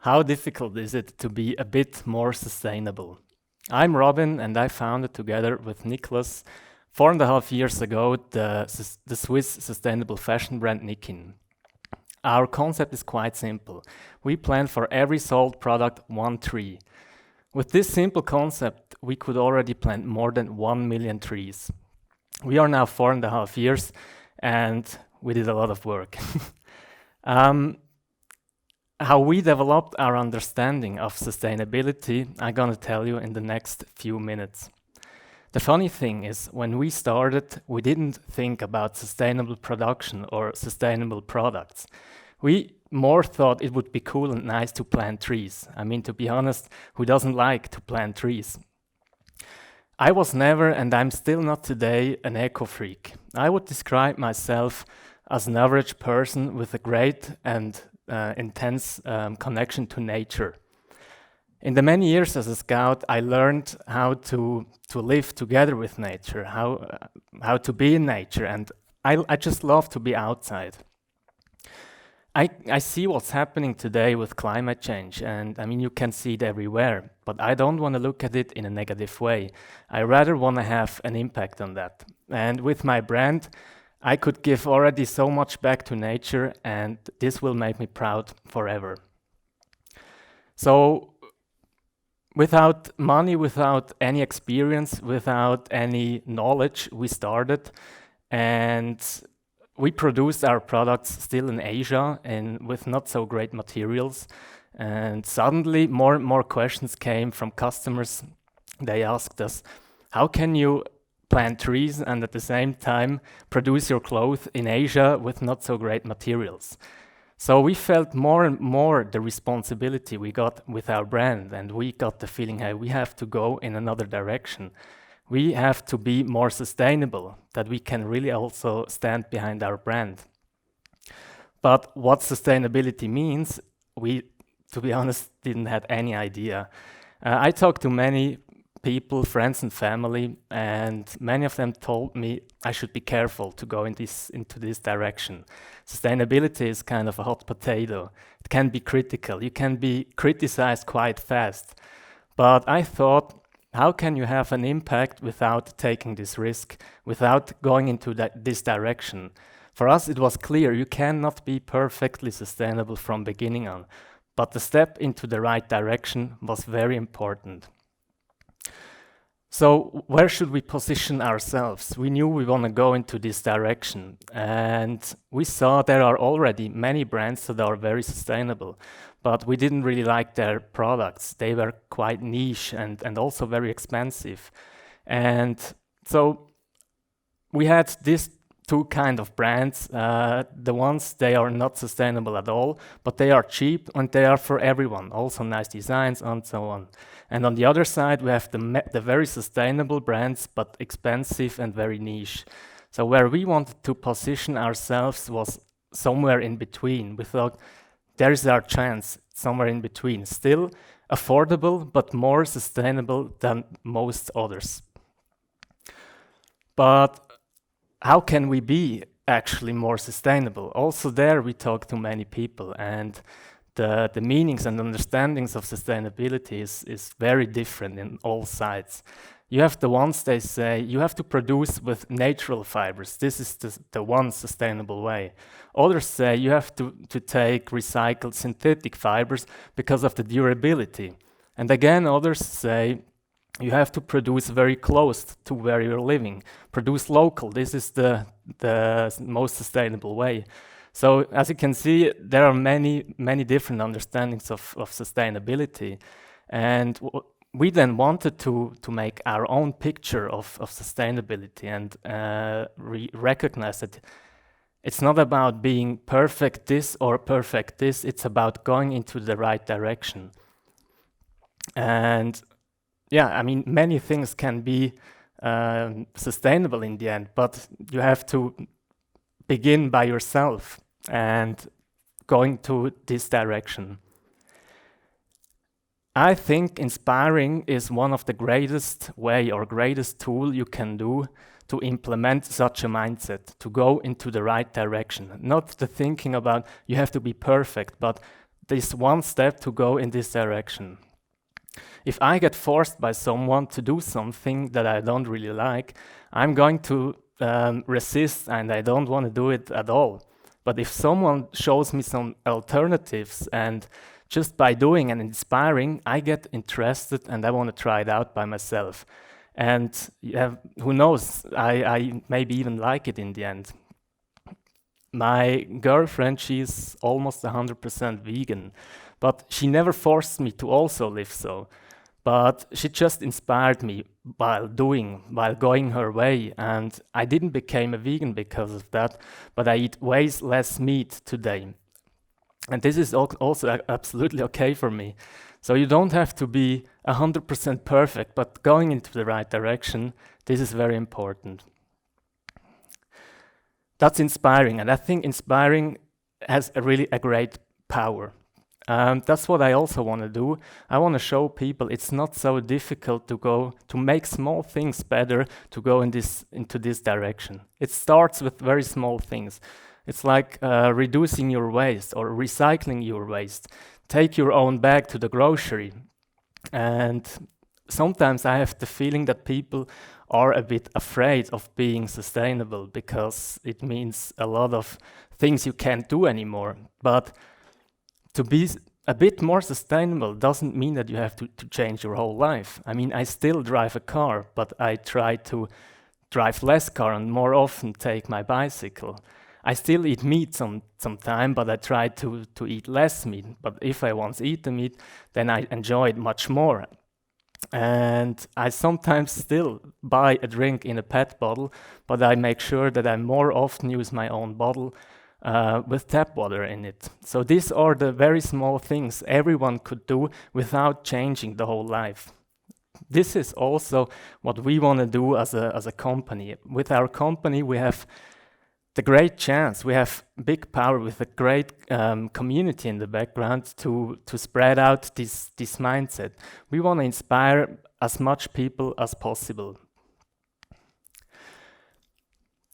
How difficult is it to be a bit more sustainable? I'm Robin, and I founded together with Nicholas 4.5 years ago the Swiss sustainable fashion brand Nikin. Our concept is quite simple. We plant for every sold product one tree. With this simple concept, we could already plant more than 1 million trees. We are now 4.5 years, and we did a lot of work. How we developed our understanding of sustainability, I'm gonna tell you in the next few minutes. The funny thing is, when we started, we didn't think about sustainable production or sustainable products. We more thought it would be cool and nice to plant trees. I mean, to be honest, who doesn't like to plant trees? I was never, and I'm still not today, an eco-freak. I would describe myself as an average person with a great and intense connection to nature. In the many years as a scout, I learned how to live together with nature, how to be in nature, and I just love to be outside. I see what's happening today with climate change, and I mean, you can see it everywhere, but I don't want to look at it in a negative way. I rather want to have an impact on that. And with my brand, I could give already so much back to nature, and this will make me proud forever. So, without money, without any experience, without any knowledge, we started, and we produced our products still in Asia and with not so great materials. And suddenly, more and more questions came from customers. They asked us, how can you plant trees and at the same time produce your clothes in Asia with not so great materials? So we felt more and more the responsibility we got with our brand, and we got the feeling, hey, we have to go in another direction. We have to be more sustainable, that we can really also stand behind our brand. But what sustainability means, we, to be honest, didn't have any idea. I talked to many people, friends and family, and many of them told me I should be careful to go into this direction. Sustainability is kind of a hot potato. It can be critical. You can be criticized quite fast. But I thought, how can you have an impact without taking this risk, without going into this direction? For us, it was clear you cannot be perfectly sustainable from beginning on, but the step into the right direction was very important. So where should we position ourselves? We knew we want to go into this direction, and we saw there are already many brands that are very sustainable, but we didn't really like their products. They were quite niche and also very expensive. And so we had these two kind of brands. The ones, they are not sustainable at all, but they are cheap and they are for everyone, also nice designs and so on. And on the other side, we have the very sustainable brands, but expensive and very niche. So where we wanted to position ourselves was somewhere in between. We thought, there is our chance, somewhere in between. Still affordable, but more sustainable than most others. But how can we be actually more sustainable? Also there, we talked to many people, and the meanings and understandings of sustainability is very different in all sides. You have the ones, they say, you have to produce with natural fibers. This is the one sustainable way. Others say you have to take recycled synthetic fibers because of the durability. And again, others say you have to produce very close to where you're living. Produce local, this is the most sustainable way. So as you can see, there are many different understandings of sustainability. And we then wanted to make our own picture of sustainability and recognize that it's not about being perfect this or perfect this, it's about going into the right direction. And yeah, I mean, many things can be sustainable in the end, but you have to begin by yourself and going to this direction. I think inspiring is one of the greatest way or greatest tool you can do to implement such a mindset, to go into the right direction. Not the thinking about you have to be perfect, but this one step to go in this direction. If I get forced by someone to do something that I don't really like, I'm going to resist, and I don't want to do it at all. But if someone shows me some alternatives, and just by doing and inspiring, I get interested and I want to try it out by myself. And yeah, who knows, I maybe even like it in the end. My girlfriend, she's almost 100% vegan, but she never forced me to also live so. But she just inspired me while going her way. And I didn't become a vegan because of that, but I eat way less meat today. And this is also absolutely okay for me. So you don't have to be 100% perfect, but going into the right direction, this is very important. That's inspiring, and I think inspiring has really a great power. That's what I also want to do. I want to show people it's not so difficult to make small things better, to go into this direction. It starts with very small things. It's like reducing your waste or recycling your waste. Take your own bag to the grocery. And sometimes I have the feeling that people are a bit afraid of being sustainable because it means a lot of things you can't do anymore. But to be a bit more sustainable doesn't mean that you have to change your whole life. I mean, I still drive a car, but I try to drive less car and more often take my bicycle. I still eat meat sometime, but I try to eat less meat. But if I once eat the meat, then I enjoy it much more. And I sometimes still buy a drink in a PET bottle, but I make sure that I more often use my own bottle with tap water in it. So these are the very small things everyone could do without changing the whole life. This is also what we want to do as a company. With our company, we have the great chance, we have big power with a great community in the background to spread out this mindset. We want to inspire as much people as possible.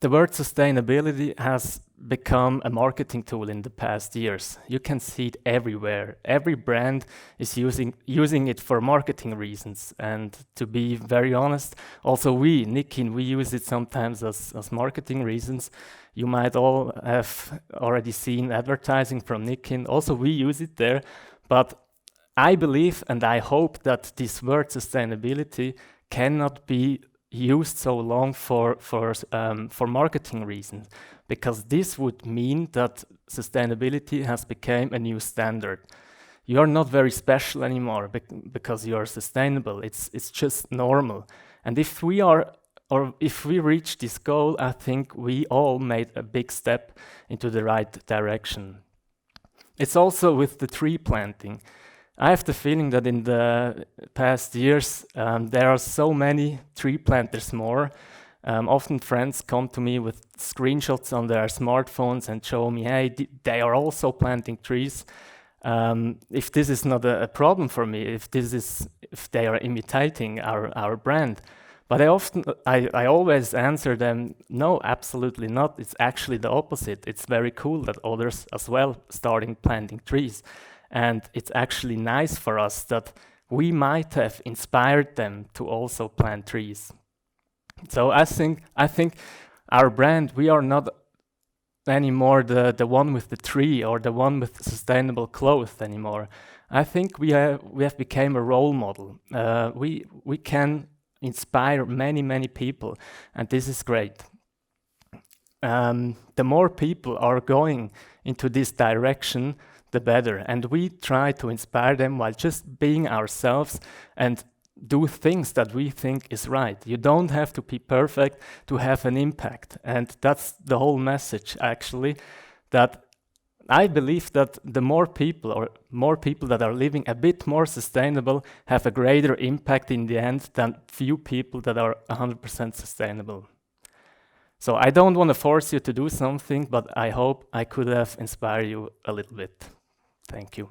The word sustainability has become a marketing tool in the past years. You can see it everywhere. Every brand is using it for marketing reasons. And to be very honest, also Nikin, we use it sometimes as marketing reasons. You might all have already seen advertising from Nikin. Also, we use it there. But I believe and I hope that this word sustainability cannot be used so long for marketing reasons, because this would mean that sustainability has become a new standard. You're not very special anymore because you're sustainable. It's just normal. And if we reach this goal, I think we all made a big step into the right direction. It's also with the tree planting. I have the feeling that in the past years, there are so many tree planters more. Often friends come to me with screenshots on their smartphones and show me, hey, they are also planting trees. If this is not a problem for me, if they are imitating our brand. But I always answer them, no, absolutely not. It's actually the opposite. It's very cool that others as well starting planting trees. And it's actually nice for us that we might have inspired them to also plant trees. So I think our brand, we are not anymore the one with the tree or the one with sustainable clothes anymore. I think we have become a role model. We can inspire many people, and this is great. The more people are going into this direction, the better. And we try to inspire them while just being ourselves and do things that we think is right. You don't have to be perfect to have an impact. And that's the whole message, actually, that I believe that the more people that are living a bit more sustainable have a greater impact in the end than few people that are 100% sustainable. So I don't want to force you to do something, but I hope I could have inspired you a little bit. Thank you.